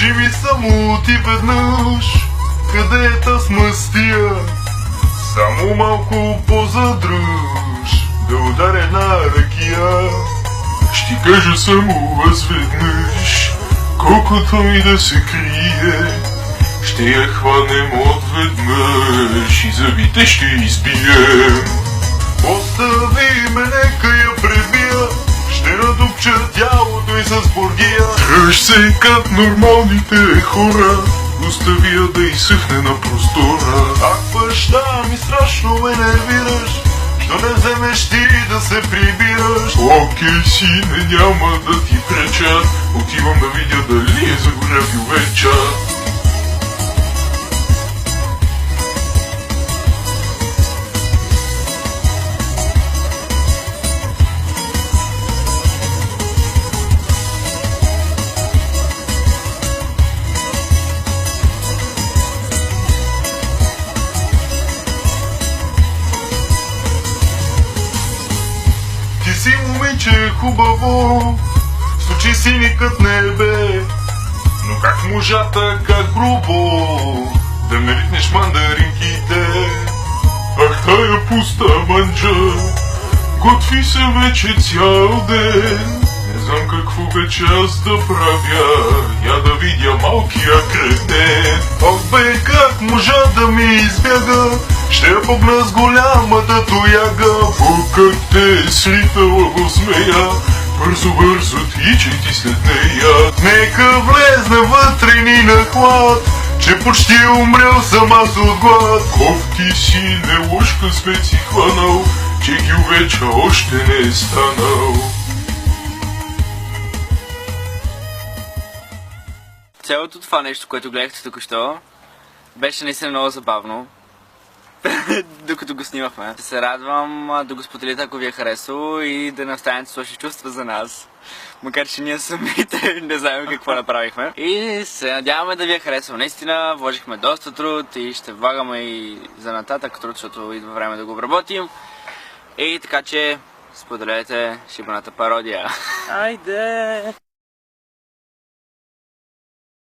Живи само ти веднъж, къде е та смъстия? Само малко позадръж, да ударя една ракия. Ще кажа само аз веднъж, колкото и да се крие. Ще я хванем отведнъж и зъбите ще избием. Остави ме, нека я пребия, ще надупча тялото и с бургия. Тръж се кат нормалните хора, остави я да изсъхне на простора. Ах, баща ми, страшно ме нервираш, що не вземеш ти да се прибираш. Окей, сине, няма да ти преча, отивам да видя дали е загорял веча. Ти си момиче хубаво, с очи сини кът небе, но как можата, как грубо да ме ритнеш мандаринките. Ах, тая пуста манджа готви се вече цял ден. Не знам какво вече аз да правя, я да видя малкия кретен. Ох бе, как можа да ми избяга, ще я погна с голямата тояга. Как те е слитала в змея, бързо тичай ти след нея. Нека влезне вътре ни на хлад, че почти умрял съм аз от глад. Кофти си не лош късмет си хванал, че гювеча още не е станал. Цялото това нещо, което гледахте току-що, беше наистина много забавно. Докато го снимахме. Се радвам да го споделите, ако ви е харесало, и да не останете с лоши чувства за нас. Макар че ние самите не знаем какво направихме. И се надяваме да ви е харесало. Наистина вложихме доста труд и ще влагаме и за нататък труд, защото идва време да го обработим. И така че споделете шибаната пародия. Айде!